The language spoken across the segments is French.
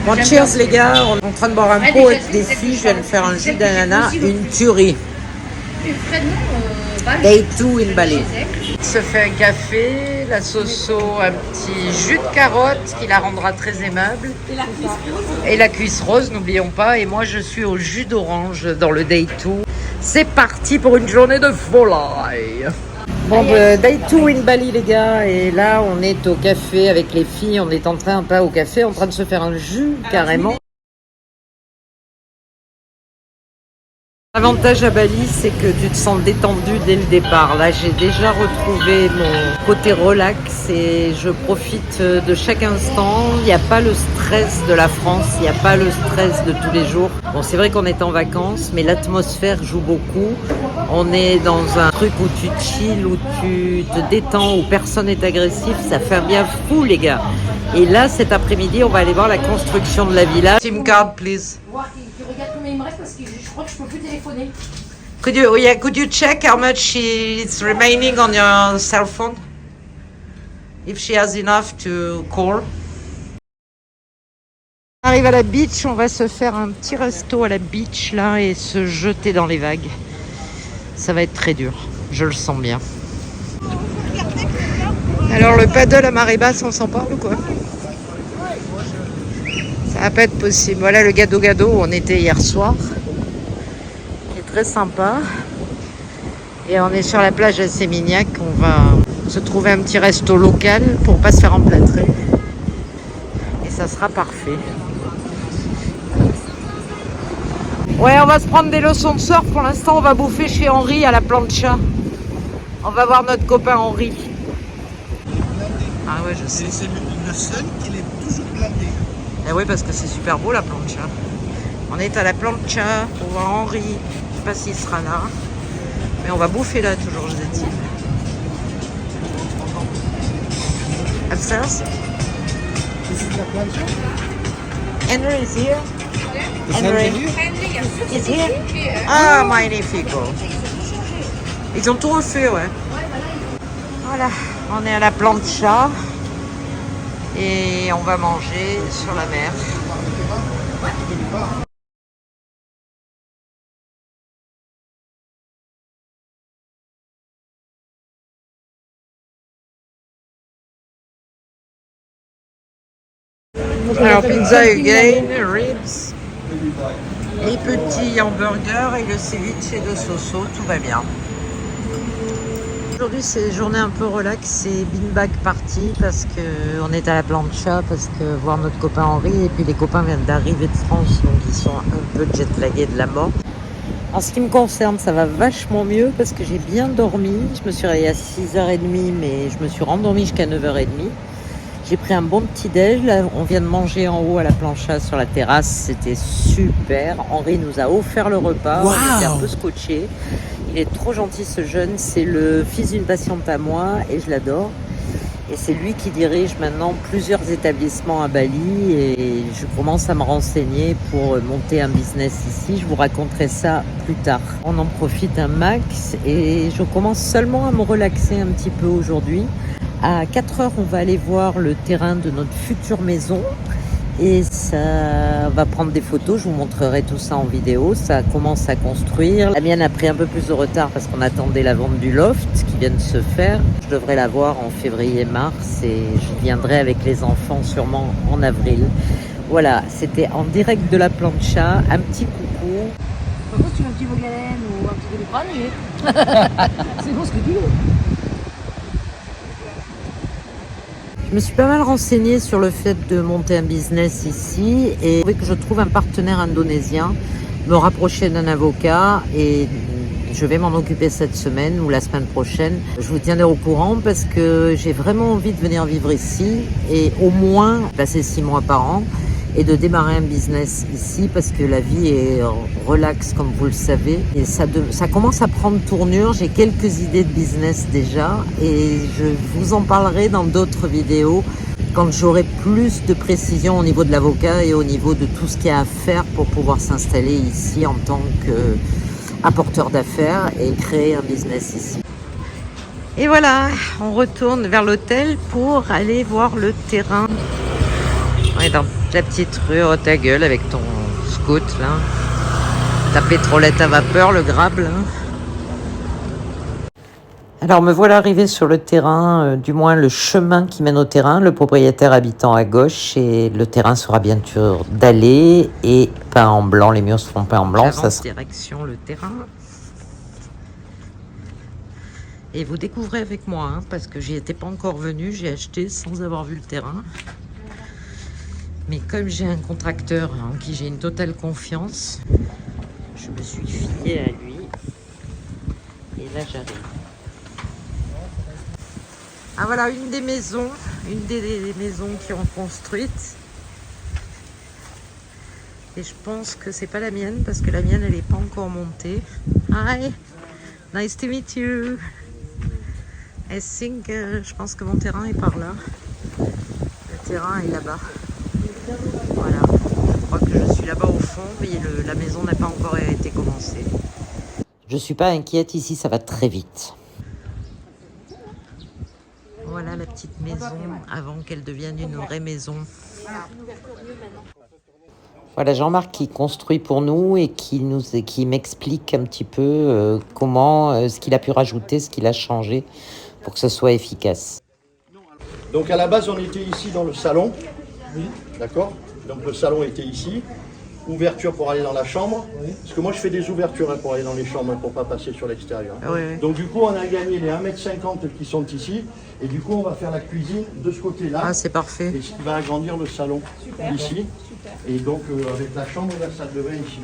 Bon, cheers les gars, on est en train de boire un pot avec des filles. Je viens de faire un jus d'ananas, une tuerie. Day 2 in Bali. Il se fait un café, la Soso, un petit jus de carotte qui la rendra très aimable. Et la cuisse rose, n'oublions pas. Et moi, je suis au jus d'orange dans le Day 2. C'est parti pour une journée de volaille. Bon, Day 2 in Bali les gars. Et là, on est au café avec les filles. On est en train, pas au café, en train de se faire un jus carrément. L'avantage à Bali, c'est que tu te sens détendu dès le départ. Là, j'ai déjà retrouvé mon côté relax et je profite de chaque instant. Il n'y a pas le stress de la France, il n'y a pas le stress de tous les jours. Bon, c'est vrai qu'on est en vacances, mais l'atmosphère joue beaucoup. On est dans un truc où tu chill, où tu te détends, où personne n'est agressif. Ça fait un bien fou, les gars. Et là, cet après-midi, on va aller voir la construction de la villa. SIM card, please. Tu regardes combien il me reste parce que je crois que je peux plus téléphoner. Could you check how much is remaining on your cell phone? If she has enough to call. On arrive à la beach, on va se faire un petit resto à la beach là et se jeter dans les vagues. Ça va être très dur, je le sens bien. Alors le paddle à marée basse, on s'en parle ou quoi? Ça va pas être possible. Voilà le gado-gado où on était hier soir. Qui est très sympa. Et on est sur la plage à Sémignac. On va se trouver un petit resto local pour pas se faire emplâtrer. Et ça sera parfait. Ouais, on va se prendre des leçons de surf. Pour l'instant, on va bouffer chez Henri à la plancha. On va voir notre copain Henri. Ah ouais, je sais. C'est le seul qui est toujours blindé. Eh oui, parce que c'est super beau la plancha. On est à la plancha pour voir Henri. Je sais pas s'il sera là. Mais on va bouffer là, toujours, je dis-il. Upstairs? This is la plancha? Henry is here. Is Henry is here. Ah, magnifico. Ils ont tout refait, ouais. Voilà, on est à la plancha. Et on va manger sur la mer. Alors pizza again, ribs, les petits hamburgers et le ceviche de Soso, tout va bien. Aujourd'hui c'est une journée un peu relax, c'est beanbag party parce qu'on est à la plancha, parce que voir notre copain Henri et puis les copains viennent d'arriver de France donc ils sont un peu jet-lagués de la mort. En ce qui me concerne ça va vachement mieux parce que j'ai bien dormi, je me suis réveillée à 6h30 mais je me suis rendormie jusqu'à 9h30. J'ai pris un bon petit déj, là on vient de manger en haut à la plancha sur la terrasse, c'était super. Henri nous a offert le repas, wow. On était un peu scotché. Il est trop gentil ce jeune, c'est le fils d'une patiente à moi et je l'adore. Et c'est lui qui dirige maintenant plusieurs établissements à Bali et je commence à me renseigner pour monter un business ici. Je vous raconterai ça plus tard. On en profite un max et je commence seulement à me relaxer un petit peu aujourd'hui. À 4h, on va aller voir le terrain de notre future maison. Et ça va prendre des photos, je vous montrerai tout ça en vidéo. Ça commence à construire. La mienne a pris un peu plus de retard parce qu'on attendait la vente du loft qui vient de se faire. Je devrais la voir en février-mars et je viendrai avec les enfants sûrement en avril. Voilà, c'était en direct de la plancha. Un petit coucou. Par contre, tu veux un petit Vogalen ou un petit Doliprane, c'est bon ce que tu veux. Je me suis pas mal renseignée sur le fait de monter un business ici et que je trouve un partenaire indonésien, me rapprocher d'un avocat et je vais m'en occuper cette semaine ou la semaine prochaine. Je vous tiendrai au courant parce que j'ai vraiment envie de venir vivre ici et au moins passer 6 mois par an et de démarrer un business ici parce que la vie est relax comme vous le savez et ça commence à prendre tournure. J'ai quelques idées de business déjà et je vous en parlerai dans d'autres vidéos quand j'aurai plus de précision au niveau de l'avocat et au niveau de tout ce qu'il y a à faire pour pouvoir s'installer ici en tant qu'apporteur d'affaires et créer un business ici. Et voilà, on retourne vers l'hôtel pour aller voir le terrain. est dans la petite rue, oh ta gueule, avec ton scout, là. Ta pétrolette à vapeur, le Grab, là. Alors me voilà arrivé sur le terrain, du moins le chemin qui mène au terrain, le propriétaire habitant à gauche, et le terrain sera bien sûr dallé et peint en blanc, les murs seront peints en blanc. Ça sera... Direction le terrain. Et vous découvrez avec moi, hein, parce que j'y étais pas encore venue, j'ai acheté sans avoir vu le terrain. Mais comme j'ai un contracteur en qui j'ai une totale confiance, je me suis fiée à lui. Et là j'arrive. Ah voilà, une des maisons qui ont construites. Et je pense que c'est pas la mienne parce que la mienne elle est pas encore montée. Hi, nice to meet you. I think, je pense que mon terrain est par là. Le terrain est là-bas. Voilà, je crois que je suis là-bas au fond, mais la maison n'a pas encore été commencée. Je suis pas inquiète, ici ça va très vite. Voilà la petite maison avant qu'elle devienne une vraie maison. Voilà Jean-Marc qui construit pour nous et qui m'explique un petit peu comment, ce qu'il a pu rajouter, ce qu'il a changé pour que ce soit efficace. Donc à la base on était ici dans le salon, d'accord? Donc le salon était ici. Ouverture pour aller dans la chambre, parce que moi je fais des ouvertures hein, pour aller dans les chambres, hein, pour pas passer sur l'extérieur. Hein. Oui. Donc du coup on a gagné les 1,50 m qui sont ici, et du coup on va faire la cuisine de ce côté-là. Ah c'est parfait. Et ce qui va agrandir le salon ici, et donc avec la chambre et la salle de bain ici.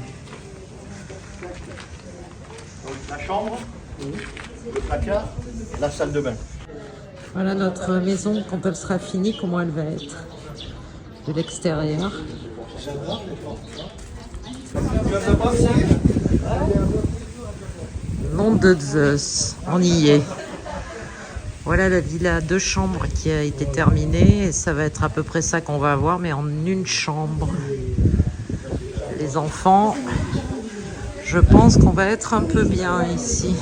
Donc la chambre, le placard, la salle de bain. Voilà notre maison quand elle sera finie, comment elle va être de l'extérieur. Nom de Zeus, on y est. Voilà la villa 2 chambres qui a été terminée et ça va être à peu près ça qu'on va avoir, mais en une chambre. Les enfants, je pense qu'on va être un peu bien ici.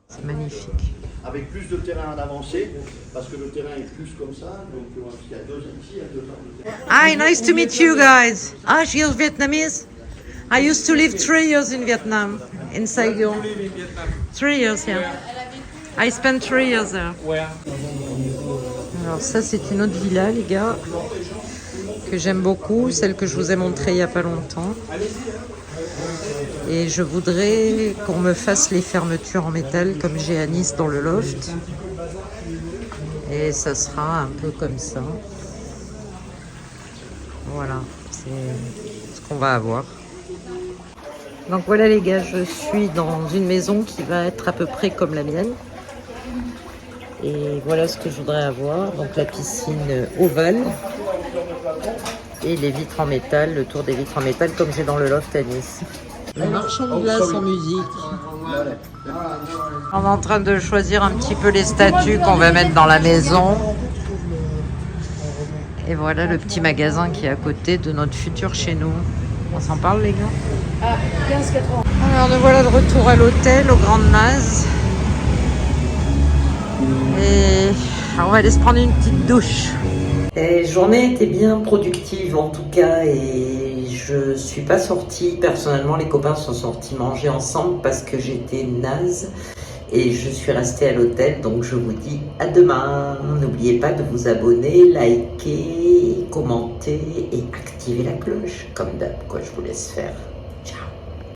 C'est magnifique. Avec plus de terrain en avancée, parce que le terrain est plus comme ça, donc il y a deux ici, il y a 2 ans de terrain. Hi, nice to meet you guys. Ah, you're Vietnamese? I used to live 3 years in Vietnam, in Saigon. 3 years, yeah. I spent 3 years there. Alors ça, c'est une autre villa, les gars, que j'aime beaucoup, celle que je vous ai montrée il n'y a pas longtemps. Et je voudrais qu'on me fasse les fermetures en métal comme j'ai à Nice dans le loft. Et ça sera un peu comme ça. Voilà, c'est ce qu'on va avoir. Donc voilà les gars, je suis dans une maison qui va être à peu près comme la mienne. Et voilà ce que je voudrais avoir. Donc la piscine ovale. Et les vitres en métal, le tour des vitres en métal comme j'ai dans le loft à Nice. Le marchand de glace en musique. On est en train de choisir un petit peu les statues qu'on va mettre dans la maison. Et voilà le petit magasin qui est à côté de notre futur chez nous. On s'en parle les gars? Ah, 15,80. Alors nous voilà de retour à l'hôtel, au Grand Naz. Et on va aller se prendre une petite douche. La journée était bien productive en tout cas et je suis pas sortie. Personnellement, les copains sont sortis manger ensemble parce que j'étais naze et je suis restée à l'hôtel. Donc je vous dis à demain. N'oubliez pas de vous abonner, liker, commenter et activer la cloche comme d'hab. Quoi, je vous laisse faire.